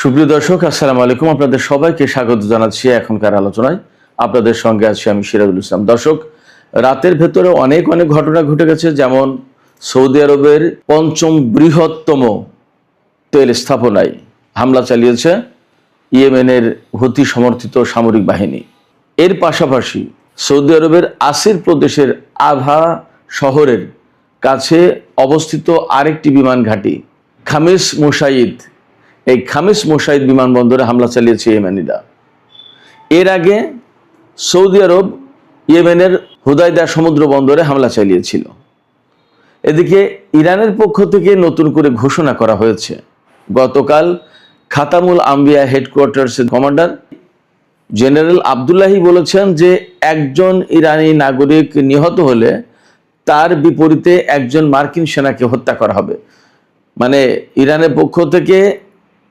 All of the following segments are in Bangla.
সুপ্রিয় দর্শক, আসসালামু আলাইকুম। আপনাদের সবাইকে স্বাগত জানাচ্ছি এখনকার আলোচনায়। আপনাদের সঙ্গে আছি আমি সিরাজুল ইসলাম। দর্শক, রাতের ভেতরে অনেক ঘটনা ঘটে গেছে। যেমন সৌদি আরবের পঞ্চম বৃহত্তম তেল স্থাপনায় হামলা চালিয়েছে ইয়েমেনের হুথি সমর্থিত সামরিক বাহিনী। এর পাশাপাশি সৌদি আরবের আসির প্রদেশের আভা শহরের কাছে অবস্থিত আরেকটি বিমান ঘাঁটি খামিস মুশাইদ, এই খামিস মুশাইদ বিমানবন্দরে হামলা চালিয়েছে ইয়েমেনিরা। এর আগে সৌদি আরব ইয়েমেনের হুদাইদা সমুদ্র বন্দরে হামলা চালিয়েছিল। এদিকে ইরানের পক্ষ থেকে নতুন করে ঘোষণা করা হয়েছে। গতকাল খাতামুল আম্বিয়া হেডকোয়ার্টার্সের কমান্ডার জেনারেল আবদুল্লাহি বলেছেন যে একজন ইরানি নাগরিক নিহত হলে তার বিপরীতে একজন মার্কিন সেনাকে হত্যা করা হবে। মানে ইরানের পক্ষ থেকে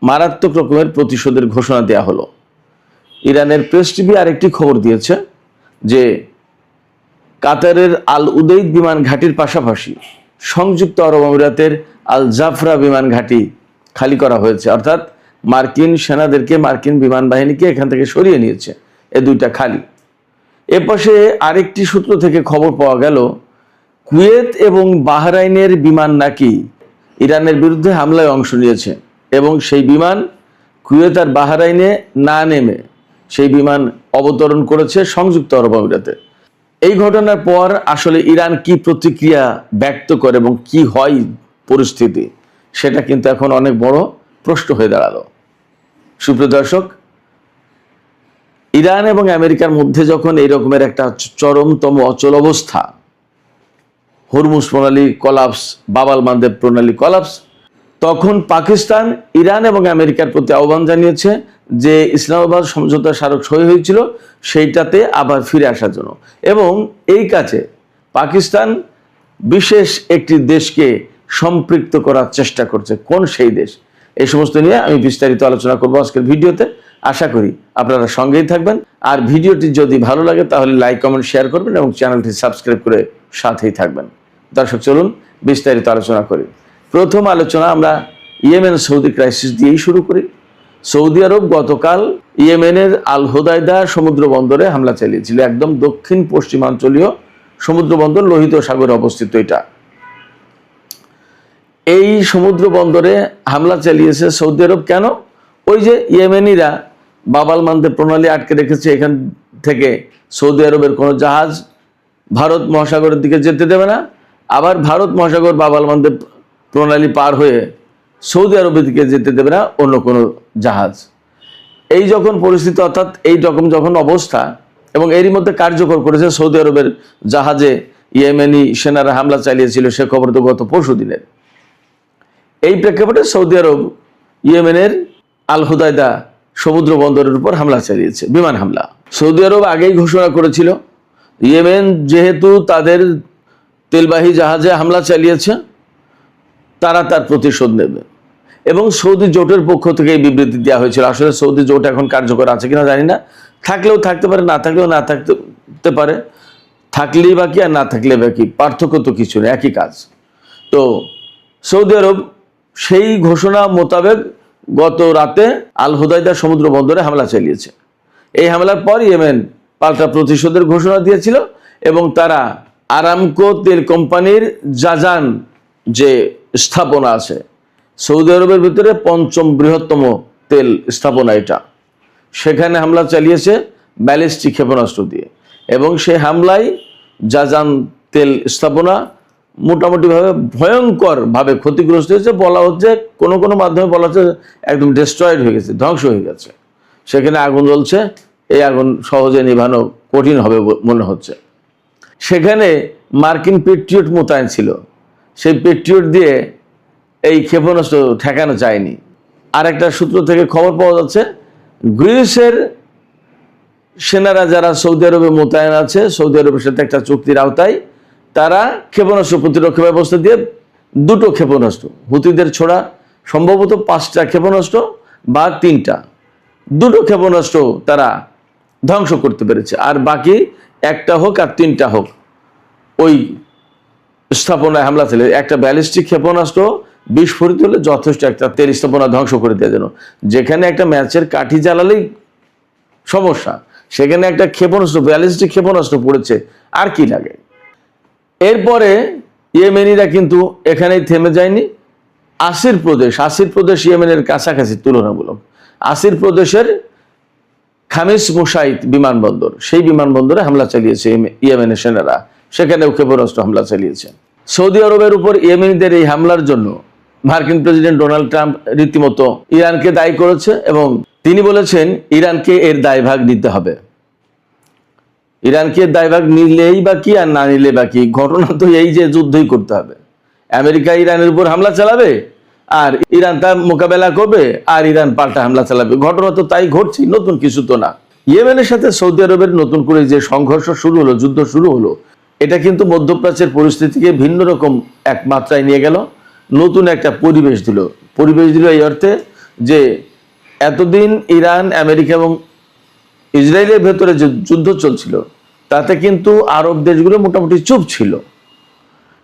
মারাত্মক রকমের প্রতিশোধের ঘোষণা দেওয়া হলো। ইরানের প্রেস টিভি আরেকটি খবর দিয়েছে যে কাতারের আল উদেইদ বিমান ঘাঁটির পাশাপাশি সংযুক্ত আরব আমিরাতের আল জাফরা বিমান ঘাঁটি খালি করা হয়েছে, অর্থাৎ মার্কিন সেনাদেরকে, মার্কিন বিমান বাহিনীকে এখান থেকে সরিয়ে নিয়েছে। এ দুইটা খালি। এ পাশে আরেকটি সূত্র থেকে খবর পাওয়া গেল কুয়েত এবং বাহরাইনের বিমান নাকি ইরানের বিরুদ্ধে হামলায় অংশ নিয়েছে এবং সেই বিমান কুয়েত আর বাহরাইনে না নেমে সেই বিমান অবতরণ করেছে সংযুক্ত আরব আমিরাতে। এই ঘটনার পর আসলে ইরান কি প্রতিক্রিয়া ব্যক্ত করে এবং কি হয় পরিস্থিতি, সেটা কিন্তু এখন অনেক বড় প্রশ্ন হয়ে দাঁড়ালো। সুপ্রিয় দর্শক, ইরান এবং আমেরিকার মধ্যে যখন এই রকমের একটা চরমতম অচল অবস্থা, হরমুজ প্রণালী কলাপস, বাবাল মানদেব প্রণালী কলাপস, তখন পাকিস্তান ইরান এবং আমেরিকার প্রতি আহ্বান জানিয়েছে যে ইসলামাবাদ সমঝোতা স্মারক সই হয়েছিল সেইটাতে আবার ফিরে আসার জন্য। এবং এই কাজে পাকিস্তান বিশেষ একটি দেশকে সম্পৃক্ত করার চেষ্টা করছে। কোন সেই দেশ? এই সমস্ত নিয়ে আমি বিস্তারিত আলোচনা করবো আজকের ভিডিওতে। আশা করি আপনারা সঙ্গেই থাকবেন। আর ভিডিওটি যদি ভালো লাগে তাহলে লাইক, কমেন্ট, শেয়ার করবেন এবং চ্যানেলটি সাবস্ক্রাইব করে সাথেই থাকবেন। দর্শক, চলুন বিস্তারিত আলোচনা করি। প্রথম আলোচনা আমরা ইয়েমেন সৌদি ক্রাইসিস দিয়েই শুরু করি। সৌদি আরব গতকাল ইয়েমেনের আল হুদাইদা সমুদ্র বন্দরে হামলা চালিয়েছিল। একদম দক্ষিণ পশ্চিমাঞ্চলীয় সমুদ্র বন্দর, লোহিত সাগরে অবস্থিত এটা। এই সমুদ্র বন্দরে হামলা চালিয়েছে সৌদি আরব। কেন? ওই যে ইয়েমেনিরা বাবাল মানদেব প্রণালী আটকে রেখেছে, এখান থেকে সৌদি আরবের কোনো জাহাজ ভারত মহাসাগরের দিকে যেতে দেবে না, আবার ভারত মহাসাগর বাবাল মানদেব প্রণালী পার হয়ে সৌদি আরবের দিকে যেতে দেবে না অন্য কোনো জাহাজ। এই যখন পরিস্থিতি, অর্থাৎ এই রকম যখন অবস্থা, এবং এরই মধ্যে কার্যকর করেছে সৌদি আরবের জাহাজে ইয়েমেনি সেনারা হামলা চালিয়েছিল, সে খবর তো গত পরশু দিনের। এই প্রেক্ষাপটে সৌদি আরব ইয়েমেনের আল হুদাইদা সমুদ্র বন্দরের উপর হামলা চালিয়েছে, বিমান হামলা। সৌদি আরব আগেই ঘোষণা করেছিল ইয়েমেন যেহেতু তাদের তেলবাহী জাহাজে হামলা চালিয়েছে, তারা তার প্রতিশোধ নেবে। এবং সৌদি জোটের পক্ষ থেকে এই বিবৃতি দেওয়া হয়েছিল। আসলে সৌদি জোট এখন কার্যকর আছে কিনা জানি না, থাকলেও থাকতে পারে, না থাকলেও না থাকতে পারে। থাকলেই বাকি আর না থাকলে বাকি, পার্থক্য তো কিছু নেই, একই কাজ। তো সৌদি আরব সেই ঘোষণা মোতাবেক গত রাতে আল হুদাইদা সমুদ্র বন্দরে হামলা চালিয়েছে। এই হামলার পর ইয়েমেন পাল্টা প্রতিশোধের ঘোষণা দিয়েছিল এবং তারা আরামকো তেল কোম্পানির জাজান যে স্থাপনা আছে সৌদি আরবের ভিতরে পঞ্চম বৃহত্তম তেল স্থাপনা এটা, সেখানে হামলা চালিয়েছে ব্যালিস্টিক ক্ষেপণাস্ত্র দিয়ে। এবং সেই হামলায় জাজান তেল স্থাপনা মোটামুটিভাবে ভয়ঙ্করভাবে ক্ষতিগ্রস্ত হয়েছে। বলা হচ্ছে, কোনো কোনো মাধ্যমে বলা হচ্ছে একদম ডিস্ট্রয়েড হয়ে গেছে, ধ্বংস হয়ে গেছে। সেখানে আগুন জ্বলছে, এই আগুন সহজে নিভানো কঠিন হবে মনে হচ্ছে। সেখানে মার্কিন পেট্রিয়ট মোতায়েন ছিল, সেই পেট্রিয়ট দিয়ে এই ক্ষেপণাস্ত্র ঠেকানো যায়নি। আর একটা সূত্র থেকে খবর পাওয়া যাচ্ছে গ্রিসের সেনারা যারা সৌদি আরবে মোতায়েন আছে, সৌদি আরবের সাথে একটা চুক্তির আওতায় তারা ক্ষেপণাস্ত্র প্রতিরক্ষা ব্যবস্থা দিয়ে দুটো ক্ষেপণাস্ত্র, হুতিদের ছোড়া সম্ভবত 5টা ক্ষেপণাস্ত্র বা 3টা, দুটো ক্ষেপণাস্ত্র তারা ধ্বংস করতে পেরেছে। আর বাকি একটা হোক আর 3টা হোক ওই স্থাপনায় হামলা ছিল। একটা ব্যালিস্টিক ক্ষেপণাস্ত্র বিস্ফোরিত হলে যথেষ্ট একটা তেল স্থাপনা ধ্বংস করে দেওয়া যেন। যেখানে একটা ম্যাচের কাঠি জ্বালালেই সমস্যা, সেখানে একটা ক্ষেপণাস্ত্র, ব্যালিস্টিক ক্ষেপণাস্ত্র পড়েছে, আর কি লাগে। এরপরে ইয়েমেনিরা কিন্তু এখানেই থেমে যায়নি। আসির প্রদেশ ইয়েমেনের কাছাকাছি তুলনামূলক। আসির প্রদেশের খামিস মুসাইদ বিমানবন্দর, সেই বিমানবন্দরে হামলা চালিয়েছে ইয়েমেনের সেনারা, সেখানেও ক্ষেপণাস্ত্র হামলা চালিয়েছে। সৌদি আরবের উপর ইয়েমেনিদের এই হামলার জন্য মার্কিন প্রেসিডেন্ট ডোনাল্ড ট্রাম্প রীতিমতো ইরানকে দায়ী করেছে এবং তিনি বলেছেন ইরানকে এর দায়ভাগ নিতে হবে। ইরানকে দায়ভাগ নিলেই বা কি আর না নিলে বা কি, ঘটনা তো এই যে যুদ্ধই করতে হবে। আমেরিকা ইরানের উপর হামলা চালাবে আর ইরান তার মোকাবেলা করবে, আর ইরান পাল্টা হামলা চালাবে। ঘটনা তো তাই ঘটছে, নতুন কিছু তো না। ইয়েমেনের সাথে সৌদি আরবের নতুন করে যে সংঘর্ষ শুরু হলো, যুদ্ধ শুরু হলো, এটা কিন্তু মধ্যপ্রাচ্যের পরিস্থিতিকে ভিন্ন রকম এক মাত্রায় নিয়ে গেল, নতুন একটা পরিবেশ দিল এই অর্থে যে এতদিন ইরান, আমেরিকা এবং ইসরায়েলের ভেতরে যে যুদ্ধ চলছিল তাতে কিন্তু আরব দেশগুলো মোটামুটি চুপ ছিল।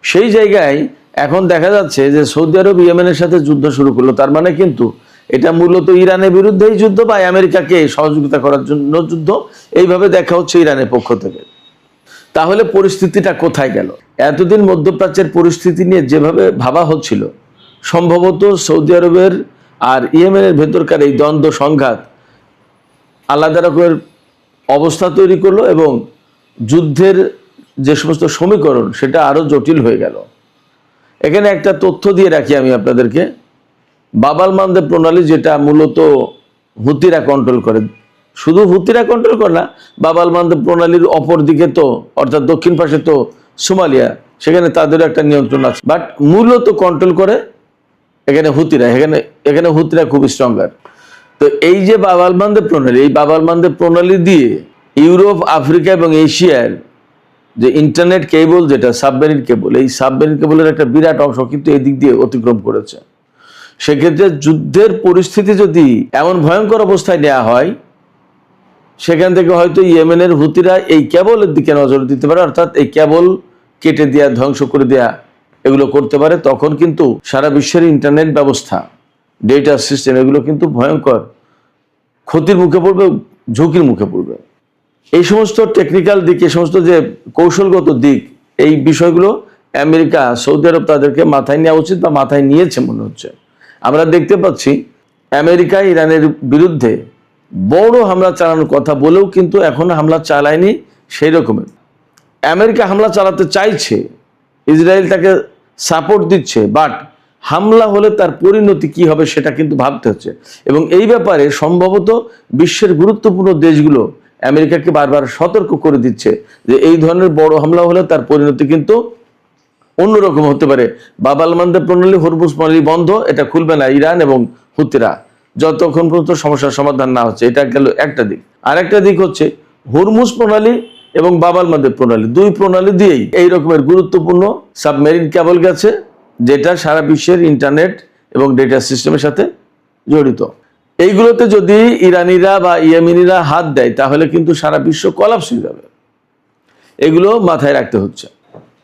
সেই জায়গায় এখন দেখা যাচ্ছে যে সৌদি আরব ইয়েমেনের সাথে যুদ্ধ শুরু করলো, তার মানে কিন্তু এটা মূলত ইরানের বিরুদ্ধেই যুদ্ধ বা আমেরিকাকে সহযোগিতা করার জন্য যুদ্ধ, এইভাবে দেখা হচ্ছে ইরানের পক্ষ থেকে। তাহলে পরিস্থিতিটা কোথায় গেল? এতদিন মধ্যপ্রাচ্যের পরিস্থিতি নিয়ে যেভাবে ভাবা হচ্ছিল, সম্ভবত সৌদি আরবের আর ইয়েমেনের ভেতরকার এই দ্বন্দ্ব সংঘাত আলাদা রকমের অবস্থা তৈরি করলো এবং যুদ্ধের যে সমস্ত সমীকরণ সেটা আরো জটিল হয়ে গেল। এখানে একটা তথ্য দিয়ে রাখি আমি আপনাদেরকে। বাবাল মানদেব প্রণালী, যেটা মূলত হুতিরা কন্ট্রোল করে, শুধু হুতিরা কন্ট্রোল করে না, বাবাল মানদেব প্রণালীর অপর দিকে তো অর্থাৎ দক্ষিণ পাশে তো সোমালিয়া, সেখানে তাদের একটা নিয়ন্ত্রণ আছে, বাট মূলত কন্ট্রোল করে এখানে হুতিরা। এখানে হুতিরা খুব স্ট্রঙ্গার। তো এই যে বাবাল মানদেব প্রণালী, এই বাবাল মানদেব প্রণালী দিয়ে ইউরোপ, আফ্রিকা এবং এশিয়ার যে ইন্টারনেট কেবল, যেটা সাবমেরিন কেবল, এই সাবমেরিন কেবলের একটা বিরাট অংশ কিন্তু এই দিক দিয়ে অতিক্রম করেছে। সেক্ষেত্রে যুদ্ধের পরিস্থিতি যদি এমন ভয়ঙ্কর অবস্থায় নেওয়া হয়, সেখান থেকে হয়তো ইয়েমেনের হুতিরা এই কেবলের দিকে নজর দিতে পারে, অর্থাৎ এই কেবল কেটে দেওয়া, ধ্বংস করে দেওয়া, এগুলো করতে পারে। তখন কিন্তু সারা বিশ্বের ইন্টারনেট ব্যবস্থা, ডেটা সিস্টেম, এগুলো কিন্তু ভয়ঙ্কর ক্ষতির মুখে পড়বে, ঝুঁকির মুখে পড়বে। এই সমস্ত টেকনিক্যাল দিক, এই সমস্ত যে কৌশলগত দিক, এই বিষয়গুলো আমেরিকা, সৌদি আরব তাদেরকে মাথায় নেওয়া উচিত বা মাথায় নিয়েছে মনে হচ্ছে। আমরা দেখতে পাচ্ছি আমেরিকা ইরানের বিরুদ্ধে বড় হামলা চালানোর কথা বলেও কিন্তু এখনো হামলা চালায়নি সেই রকমের। আমেরিকা হামলা চালাতে চাইছে, ইসরায়েল তাকে সাপোর্ট দিচ্ছে, বাট হামলা হলে তার পরিণতি কি হবে সেটা কিন্তু ভাবতে হচ্ছে। এবং এই ব্যাপারে সম্ভবত বিশ্বের গুরুত্বপূর্ণ দেশগুলো আমেরিকাকে বারবার সতর্ক করে দিচ্ছে যে এই ধরনের বড় হামলা হলে তার পরিণতি কিন্তু অন্যরকম হতে পারে। বাবাল মানদেব প্রণালী, হরমুজ প্রণালী বন্ধ, এটা খুলবে না ইরান এবং হুতিরা যতক্ষণ পর্যন্ত সমস্যার সমাধান না হচ্ছে। এটা গেল একটা দিক। আর একটা দিক হচ্ছে হরমুজ প্রণালী এবং বাবাল মানদেব প্রণালী, দুই প্রণালী দিয়েই এই রকমের গুরুত্বপূর্ণ সাবমেরিন কেবল গেছে, যেটা সারা বিশ্বের ইন্টারনেট এবং ডেটা সিস্টেমের সাথে জড়িত। এইগুলোতে যদি ইরানিরা বা ইয়েমেনিরা হাত দেয় তাহলে কিন্তু সারা বিশ্ব কলাপস হয়ে যাবে। এগুলো মাথায় রাখতে হচ্ছে।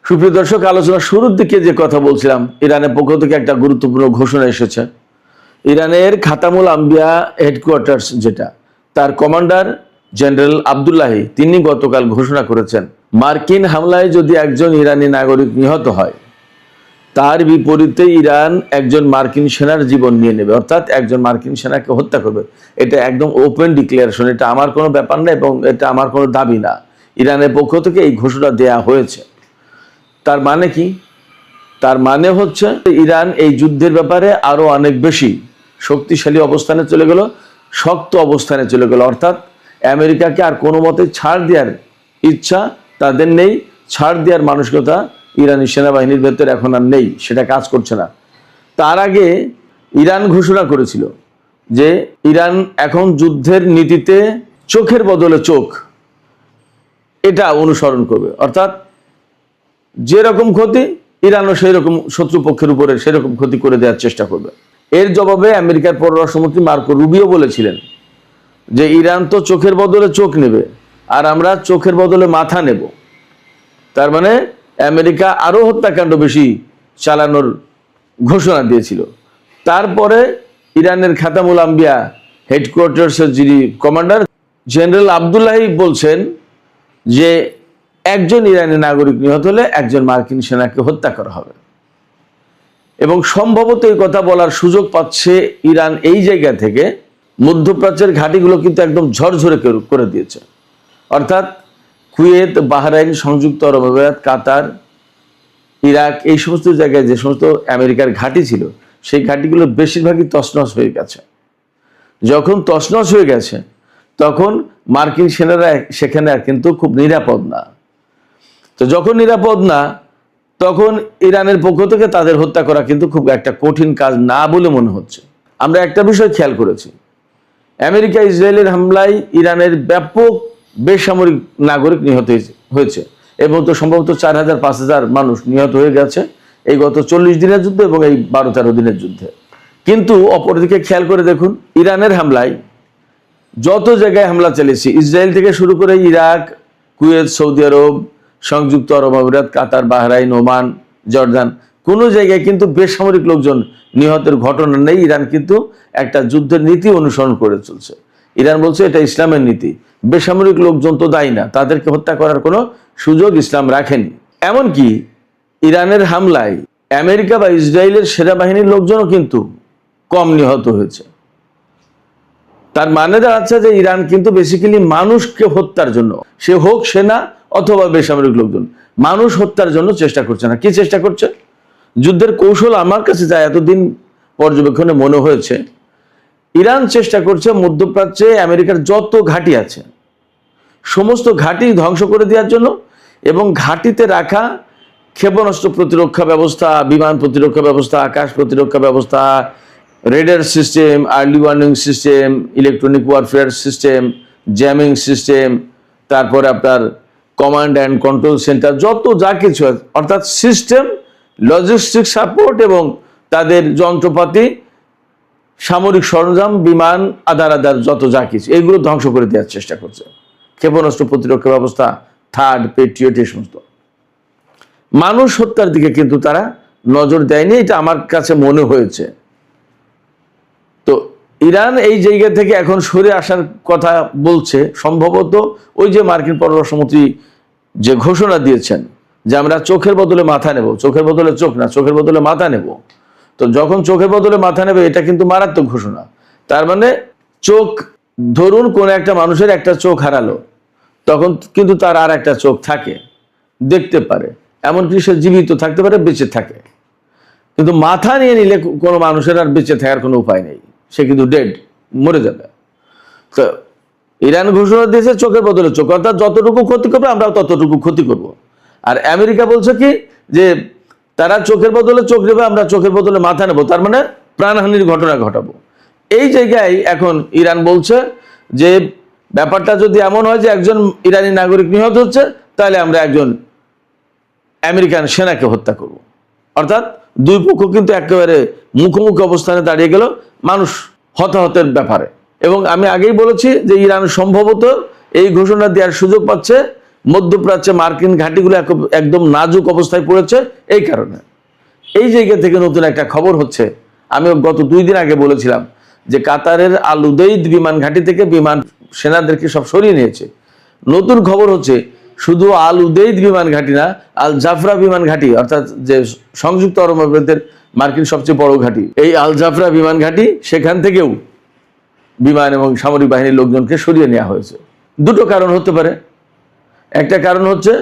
সুপ্রিয় দর্শক, আলোচনার শুরুর দিকে যে কথা বলছিলাম, ইরানের পক্ষ থেকে একটা গুরুত্বপূর্ণ ঘোষণা এসেছে। ইরানের খাতামুল আম্বিয়া হেডকোয়ার্টার্স, যেটা তার কমান্ডার জেনারেল আবদুল্লাহি, তিনি গতকাল ঘোষণা করেছেন মার্কিন হামলায় যদি একজন ইরানি নাগরিক নিহত হয়, তার বিপরীতে ইরান একজন মার্কিন সেনার জীবন নিয়ে নেবে, অর্থাৎ একজন মার্কিন সেনাকে হত্যা করবে। এটা একদম ওপেন ডিক্লারেশন, এটা আমার কোনো ব্যাপার না এবং এটা আমার কোনো দাবি না। ইরানের পক্ষ থেকে এই ঘোষণা দেয়া হয়েছে। তার মানে কি? তার মানে হচ্ছে ইরান এই যুদ্ধের ব্যাপারে আরো অনেক বেশি শক্তিশালী অবস্থানে চলে গেল, শক্ত অবস্থানে চলে গেল। অর্থাৎ আমেরিকাকে আর কোনো মতে ছাড় দেওয়ার ইচ্ছা তাদের নেই, ছাড় দেওয়ার মানসিকতা ইরানি সেনাবাহিনীর ভেতরে এখন আর নেই, সেটা কাজ করছে না। তার আগে ইরান ঘোষণা করেছিল যে ইরান এখন যুদ্ধের নীতিতে চোখের বদলে চোখ এটা অনুসরণ করবে, অর্থাৎ যেরকম ক্ষতি ইরানও সেই রকম শত্রুপক্ষের উপরে সেরকম ক্ষতি করে দেওয়ার চেষ্টা করবে। এর জবাবে আমেরিকার পররাষ্ট্রমন্ত্রী মার্কো রুবিও বলেছিলেন যে ইরান তো চোখের বদলে চোখ নেবে আর আমরা চোখের বদলে মাথা নেব। তার মানে আমেরিকা আরো হত্যাকাণ্ড বেশি চালানোর ঘোষণা দিয়েছিল। তারপরে ইরানের খাতামুল আম্বিয়া হেডকোয়ার্টার্সের যিনি কমান্ডার জেনারেল আবদুল্লাহি বলছেন যে একজন ইরানি নাগরিক নিহত হলে একজন মার্কিন সেনাকে হত্যা করা হবে। এবং সম্ভবত এই কথা বলার সুযোগ পাচ্ছে ইরান এই জায়গা থেকে মধ্যপ্রাচ্যের ঘাঁটিগুলো কিন্তু একদম ঝরঝরে করে দিয়েছে। অর্থাৎ কুয়েত, বাহরাইন, সংযুক্ত আরব আমিরাত, কাতার, ইরাক, এই সমস্ত জায়গায় যে সমস্ত আমেরিকার ঘাঁটি ছিল সেই ঘাঁটিগুলো বেশিরভাগই তছনছ হয়ে গেছে। যখন তছনছ হয়ে গেছে তখন মার্কিন সেনারা সেখানে কিন্তু খুব নিরাপদ না। তো যখন নিরাপদ না, তখন ইরানের পক্ষ থেকে তাদের হত্যা করা কিন্তু খুব একটা কঠিন কাজ না বলে মনে হচ্ছে। আমরা একটা বিষয় খেয়াল করেছি, আমেরিকা ইসরায়েলের হামলায় ইরানের ব্যাপক বেসামরিক নাগরিক নিহত হয়েছে এবং তো সম্ভবত 4000-5000 মানুষ নিহত হয়ে গেছে এই গত 40 দিনের যুদ্ধ এবং এই 12-13 দিনের যুদ্ধে। কিন্তু অপরদিকে খেয়াল করে দেখুন, ইরানের হামলায় যত জায়গায় হামলা চালিয়েছে, ইসরায়েল থেকে শুরু করে ইরাক, কুয়েত, সৌদি আরব, সংযুক্ত আরব আমিরাত, কাতার, বাহরাইন, ওমান, জর্দান, কোনো জায়গায় কিন্তু বেসামরিক লোকজন নিহতের ঘটনা নেই। ইরান কিন্তু একটা যুদ্ধের নীতি অনুসরণ করে চলছে। ইরান বলছে এটা ইসলামের নীতি, বেসামরিক লোকজন তো দায়ী না, তাদেরকে হত্যা করার কোনো সুযোগ ইসলাম রাখেনি। এমনকি ইরানের হামলায় আমেরিকা বা ইসরায়েলের সেনাবাহিনীর লোকজনও কিন্তু কম নিহত হয়েছে। তার মানে দাঁড়াচ্ছে যে ইরান কিন্তু বেসিক্যালি মানুষকে হত্যার জন্য, সে হোক সেনা অথবা বেসামরিক লোকজন, মানুষ হত্যার জন্য চেষ্টা করছে না। কি চেষ্টা করছে? যুদ্ধের কৌশল আমার কাছে যা এতদিন পর্যবেক্ষণে মনে হয়েছে, ইরান চেষ্টা করছে মধ্যপ্রাচ্যে আমেরিকার যত ঘাঁটি আছে সমস্ত ঘাঁটি ধ্বংস করে দেওয়ার জন্য এবং ঘাঁটিতে রাখা ক্ষেপণাস্ত্র প্রতিরক্ষা ব্যবস্থা, বিমান প্রতিরক্ষা ব্যবস্থা, আকাশ প্রতিরক্ষা ব্যবস্থা, radar system, early warning system, electronic warfare system, jamming system, তারপরে আপনার কমান্ড অ্যান্ড কন্ট্রোল সেন্টার, যত যা কিছু আছে, অর্থাৎ সিস্টেম, লজিস্টিক সাপোর্ট এবং তাদের যন্ত্রপাতি, সামরিক সরঞ্জাম, বিমান, আদার যত যা কিছু, এগুলো ধ্বংস করে দেওয়ার চেষ্টা করছে। ক্ষেপণাস্ত্র প্রতিরক্ষা ব্যবস্থা, থার্ড, পেট্রিয়ট, এই সমস্ত। মানুষ হত্যার দিকে কিন্তু তারা নজর দেয়নি, এটা আমার কাছে মনে হয়েছে। তো ইরান এই জায়গা থেকে এখন সরে আসার কথা বলছে, সম্ভবত ওই যে মার্কিন পররাষ্ট্রমন্ত্রী যে ঘোষণা দিয়েছেন যে আমরা চোখের বদলে মাথা নেব, চোখের বদলে চোখ না, চোখের বদলে মাথা নেব। তো যখন চোখের বদলে মাথা নেবে, এটা কিন্তু মারাত্মক ঘোষণা। তার মানে চোখ, ধরুন কোন একটা মানুষের একটা চোখ হারালো, তখন কিন্তু তার আর একটা চোখ থাকে, দেখতে পারে, এমনকি সে জীবিত থাকতে পারে, বেঁচে থাকে। কিন্তু মাথা নিয়ে নিলে কোনো মানুষের আর বেঁচে থাকার কোনো উপায় নেই, সে কিন্তু ডেড, মরে যাবে। তো ইরান ঘোষণা দিয়েছে চোখের বদলে চোখ, অর্থাৎ যতটুকু ক্ষতি করবে আমরা ততটুকু ক্ষতি করব। আর আমেরিকা বলছে কি যে তারা চোখের বদলে চোখ নেবে, আমরা চোখের বদলে মাথা নেব, তার মানে প্রাণহানির ঘটনা ঘটাবো। এই জায়গায় এখন ইরান বলছে যে ব্যাপারটা যদি এমন হয় যে একজন ইরানি নাগরিক নিহত হচ্ছে, তাহলে আমরা একজন আমেরিকান সেনাকে হত্যা করব। অর্থাৎ দুই পক্ষ কিন্তু একেবারে মুখোমুখি অবস্থানে দাঁড়িয়ে গেল মানুষ হতাহতের ব্যাপারে। এবং আমি আগেই বলেছি যে ইরান সম্ভবত এই ঘোষণা দেওয়ার সুযোগ পাচ্ছে মধ্যপ্রাচ্যে মার্কিন ঘাঁটিগুলো একদম নাজুক অবস্থায় পড়েছে। এই কারণে এই জায়গা থেকে নতুন একটা খবর হচ্ছে, আমি গত 2 দিন আগে বলেছিলাম যে কাতারের আল উদেইদ বিমান ঘাঁটি থেকে বিমান সেনাদেরকে সব সরিয়ে নিয়েছে। নতুন খবর হচ্ছে শুধু আল উদেইদ বিমান ঘাঁটি না, আল জাফরা বিমান ঘাঁটি, অর্থাৎ যে সংযুক্ত আরব আমিরাতের মার্কিন সবচেয়ে বড় ঘাঁটি, এই আল জাফরা বিমান ঘাঁটি, সেখান থেকেও বিমান এবং সামরিক বাহিনীর লোকজনকে সরিয়ে নেওয়া হয়েছে। দুটো কারণ হতে পারে। একটা কারণ হচ্ছে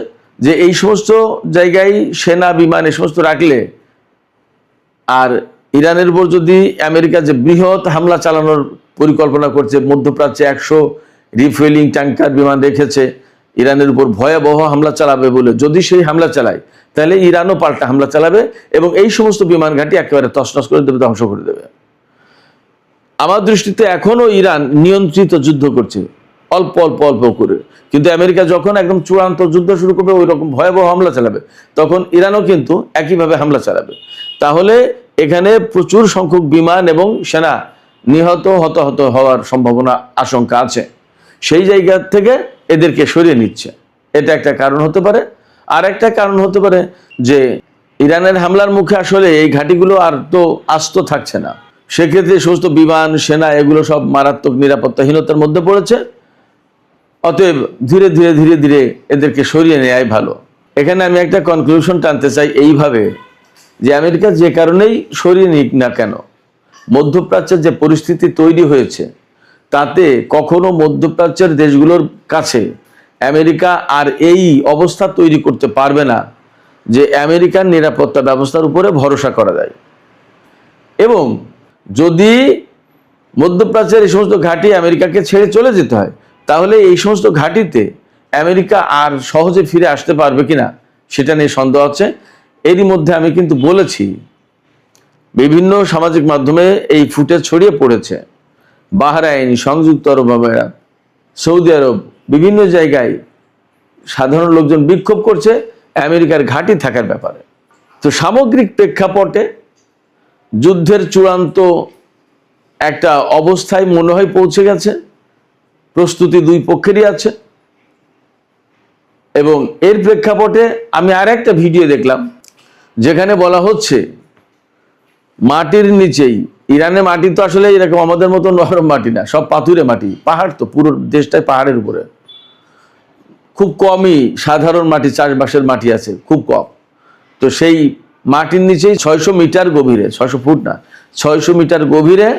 যে এই সমস্ত জায়গায় সেনা, বিমান, এই সমস্ত রাখলে আর ইরানের উপর যদি আমেরিকা যে বৃহৎ হামলা চালানোর পরিকল্পনা করছে, মধ্যপ্রাচ্যে 100 রিফুয়েলিং ট্যাঙ্কার বিমান রেখেছে ইরানের উপর ভয়াবহ হামলা চালাবে বলে, যদি সেই হামলা চালায় তাহলে ইরানও পাল্টা হামলা চালাবে এবং এই সমস্ত বিমান ঘাঁটি একেবারে তছনছ করে দেবে, ধ্বংস করে দেবে। আমার দৃষ্টিতে এখনো ইরান নিয়ন্ত্রিত যুদ্ধ করছে, অল্প অল্প অল্প করে। কিন্তু আমেরিকা যখন একদম চূড়ান্ত যুদ্ধ শুরু করবে, ওই রকম ভয়াবহ হামলা চালাবে, তখন ইরানও কিন্তু একইভাবে হামলা চালাবে। তাহলে এখানে প্রচুর সংখ্যক বিমান এবং সেনা নিহত, হতাহত হওয়ার সম্ভাবনা, আশঙ্কা আছে। সেই জায়গা থেকে এদেরকে সরিয়ে নিচ্ছে, এটা একটা কারণ হতে পারে। আর একটা কারণ হতে পারে যে ইরানের হামলার মুখে আসলে এই ঘাঁটিগুলো আর তো আস্ত থাকছে না। সেক্ষেত্রে সমস্ত বিমান, সেনা এগুলো সব মারাত্মক নিরাপত্তাহীনতার মধ্যে পড়েছে। অতএব ধীরে ধীরে ধীরে ধীরে এদেরকে সরিয়ে নেওয়াই ভালো। এখানে আমি একটা কনক্লুশন টানতে চাই এইভাবে, যে আমেরিকা যে কারণেই সরিয়ে নিক না কেন, মধ্যপ্রাচ্যের যে পরিস্থিতি তৈরি হয়েছে তাতে কখনো মধ্যপ্রাচ্যের দেশগুলোর কাছে আমেরিকা আর এই অবস্থা তৈরি করতে পারবে না যে আমেরিকার নিরাপত্তা ব্যবস্থার উপরে ভরসা করা যায়। এবং যদি মধ্যপ্রাচ্যের এই সমস্ত ঘাঁটি আমেরিকাকে ছেড়ে চলে যেতে হয়, তাহলে এই সমস্ত ঘাঁটিতে আমেরিকা আর সহজে ফিরে আসতে পারবে কিনা সেটা নিয়ে সন্দেহ আছে। এরই মধ্যে আমি কিন্তু বলেছি, বিভিন্ন সামাজিক মাধ্যমে এই ফুটেজ ছড়িয়ে পড়েছে। বাহরাইন, সংযুক্ত আরব আমিরাত, সৌদি আরব, বিভিন্ন জায়গায় সাধারণ লোকজন বিক্ষোভ করছে আমেরিকার ঘাঁটি থাকার ব্যাপারে। তো সামগ্রিক প্রেক্ষাপটে যুদ্ধের চূড়ান্ত একটা অবস্থায় মনে হয় পৌঁছে গেছে। প্রস্তুতি দুই পক্ষেরই আছে। এবং এর প্রেক্ষাপটে আমি আর একটা ভিডিও দেখলাম যেখানে বলা হচ্ছে মাটির নিচেই, ইরানের মাটি তো আসলে এরকম আমাদের মতো নরম মাটি না, সব পাথুরে মাটি, পাহাড়, তো পুরো দেশটাই পাহাড়ের উপরে। খুব কমই সাধারণ মাটি, চাষবাসের মাটি আছে, খুব কম। তো সেই মাটির নিচেই 600 মিটার গভীরে, 600 ফুট না, 600 মিটার গভীরে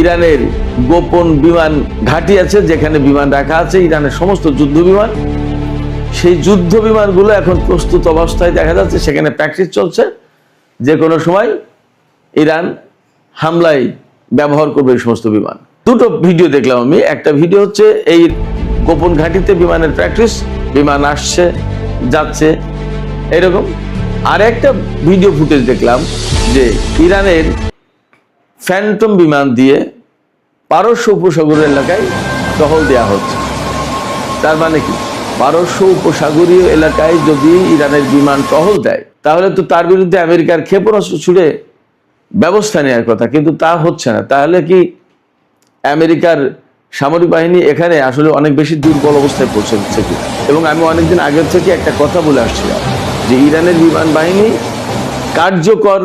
ইরানের গোপন বিমান ঘাঁটি আছে, যেখানে বিমান রাখা আছে ইরানের সমস্ত যুদ্ধ বিমান। সেই যুদ্ধ বিমানগুলো এখন প্রস্তুত অবস্থায় দেখা যাচ্ছে, সেখানে প্র্যাকটিস চলছে। যে কোনো সময় ইরান হামলায় ব্যবহার করবে এই সমস্ত বিমান। দুটো ভিডিও দেখলাম আমি। একটা ভিডিও হচ্ছে এই গোপন ঘাঁটিতে বিমানের প্র্যাকটিস, বিমান আসছে যাচ্ছে এরকম। আর একটা ভিডিও ফুটেজ দেখলাম যে ইরানের ফ্যান্টম বিমান দিয়ে পারস্য উপসাগর এলাকায় টহল দেওয়া হচ্ছে। তার মানে কি, পারস্য উপসাগরীয় এলাকায় যদি ইরানের বিমান টহল দেয়, তাহলে তো তার বিরুদ্ধে আমেরিকার ক্ষেপণাস্ত্র ছুড়ে ব্যবস্থা নেওয়ার কথা, কিন্তু তা হচ্ছে না। তাহলে কি আমেরিকার সামরিক বাহিনী এখানে আসলে অনেক বেশি দুর্বল অবস্থায় পৌঁছে দিচ্ছে কি? এবং আমি অনেকদিন আগের থেকে একটা কথা বলে আসছিলাম যে ইরানের বিমান বাহিনী কার্যকর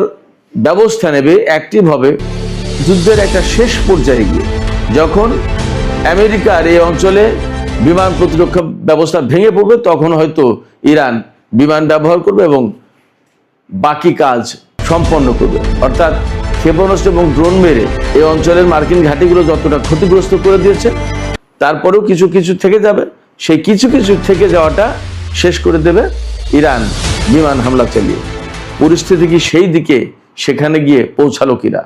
ব্যবস্থা নেবে অ্যাক্টিভ হবে যুদ্ধের একটা শেষ পর্যায়ে গিয়ে, যখন আমেরিকার এই অঞ্চলে বিমান প্রতিরক্ষা ব্যবস্থা ভেঙে পড়বে, তখন হয়তো ইরান বিমান ব্যবহার করবে এবং বাকি কাজ সম্পন্ন করবে। অর্থাৎ ক্ষেপণাস্ত্র এবং ড্রোন মেরে এই অঞ্চলের মার্কিন ঘাঁটিগুলো যতটা ক্ষতিগ্রস্ত করে দিয়েছে, তারপরেও কিছু কিছু থেকে যাবে। সেই কিছু কিছু থেকে যাওয়াটা শেষ করে দেবে ইরান বিমান হামলা চালিয়ে। পরিস্থিতি কি সেই দিকে সেখানে গিয়ে পৌঁছালো কিনা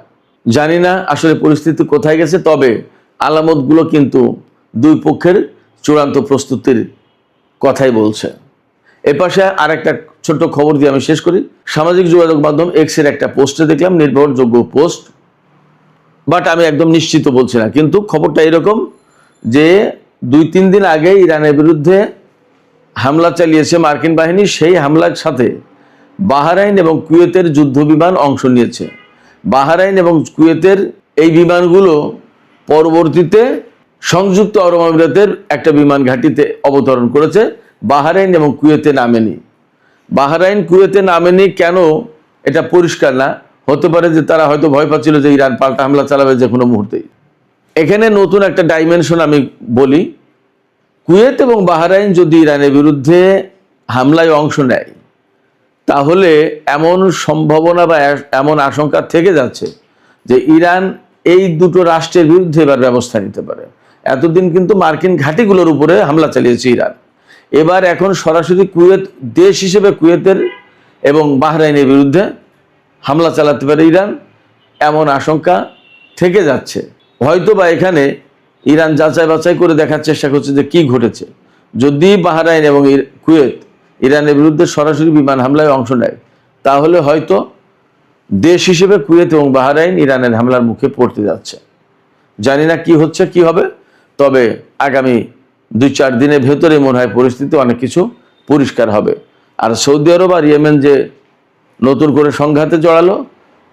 জানি না, আসলে পরিস্থিতি কোথায় গেছে। তবে আলামতগুলো কিন্তু দুই পক্ষের চূড়ান্ত প্রস্তুতির কথাই বলছে। এপাশে আর একটা ছোট্ট খবর দিয়ে আমি শেষ করি। সামাজিক যোগাযোগ মাধ্যম এক্সের একটা পোস্টে দেখলাম, নির্ভরযোগ্য পোস্ট, বাট আমি একদম নিশ্চিত বলছি না, কিন্তু খবরটা এরকম যে 2-3 দিন আগে ইরানের বিরুদ্ধে হামলা চালিয়েছে মার্কিন বাহিনী। সেই হামলার সাথে বাহরাইন এবং কুয়েতের যুদ্ধ বিমান অংশ নিয়েছে। বাহরাইন এবং কুয়েতের এই বিমানগুলো পরবর্তীতে সংযুক্ত আরব আমিরাতের একটা বিমান ঘাঁটিতে অবতরণ করেছে। বাহরাইন এবং কুয়েতে নামেনি। বাহরাইন কুয়েতে নামেনি কেন এটা পরিষ্কার না। হতে পারে যে তারা হয়তো ভয় পাচ্ছিল যে ইরান পাল্টা হামলা চালাবে যে কোনো মুহূর্তেই। এখানে নতুন একটা ডাইমেনশন আমি বলি, কুয়েত এবং বাহরাইন যদি ইরানের বিরুদ্ধে হামলায় অংশ নেয়, তাহলে এমন সম্ভাবনা বা এমন আশঙ্কা থেকে যাচ্ছে যে ইরান এই দুটো রাষ্ট্রের বিরুদ্ধে এবার ব্যবস্থা নিতে পারে। এতদিন কিন্তু মার্কিন ঘাঁটিগুলোর উপরে হামলা চালিয়েছে ইরান, এবার এখন সরাসরি কুয়েত দেশ হিসেবে কুয়েতের এবং বাহরাইনের বিরুদ্ধে হামলা চালাতে পারে ইরান, এমন আশঙ্কা থেকে যাচ্ছে। হয়তো বা এখানে ইরান যাচাই বাছাই করে দেখার চেষ্টা করছে যে কি ঘটেছে। যদি বাহরাইন এবং কুয়েত ইরানের বিরুদ্ধে সরাসরি বিমান হামলায় অংশ নেয়, তাহলে হয়তো দেশ হিসেবে কুয়েত এবং বাহরাইন ইরানের হামলার মুখে পড়তে যাচ্ছে। জানি না কি হচ্ছে কি হবে, তবে আগামী 2-4 দিনের ভেতরে মনে হয় পরিস্থিতি অনেক কিছু পরিষ্কার হবে। আর সৌদি আরব আর ইয়েমেন যে নতুন করে সংঘাতে জড়ালো,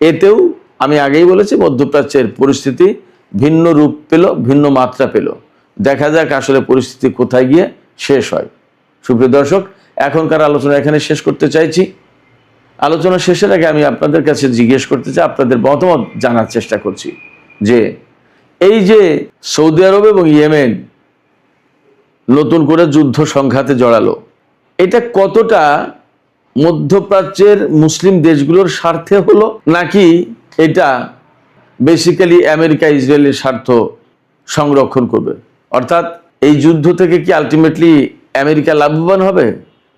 এতেও আমি আগেই বলেছি মধ্যপ্রাচ্যের পরিস্থিতি ভিন্ন রূপ পেল, ভিন্ন মাত্রা পেল। দেখা যাক আসলে পরিস্থিতি কোথায় গিয়ে শেষ হয়। সুপ্রিয় দর্শক, এখনকার আলোচনা এখানে শেষ করতে চাইছি। আলোচনা শেষের আগে আমি আপনাদের কাছে জিজ্ঞেস করতে চাই, আপনাদের মতামত জানার চেষ্টা করছি যে এই যে সৌদি আরব এবং ইয়েমেন নতুন করে যুদ্ধ সংঘাতে জড়ালো, এটা কতটা মধ্যপ্রাচ্যের মুসলিম দেশগুলোর স্বার্থে হলো, নাকি এটা বেসিক্যালি আমেরিকা ইসরায়েলের স্বার্থ সংরক্ষণ করবে? অর্থাৎ এই যুদ্ধ থেকে কি আলটিমেটলি আমেরিকা লাভবান হবে,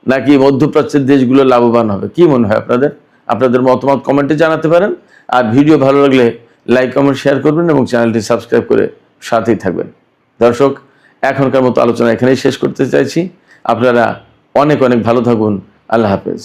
নাকি মধ্যপ্রাচ্যের দেশগুলো লাভবান হবে? কি মনে হয় আপনাদের? আপনাদের মতামত কমেন্টে জানাতে পারেন। আর ভিডিও ভালো লাগলে লাইক কমেন্ট শেয়ার করবেন এবং চ্যানেলটি সাবস্ক্রাইব করে সাথেই থাকবেন। দর্শক, এখনকার মতো আলোচনা এখানেই শেষ করতে চাইছি। আপনারা অনেক অনেক ভালো থাকুন। আল্লাহ হাফেজ।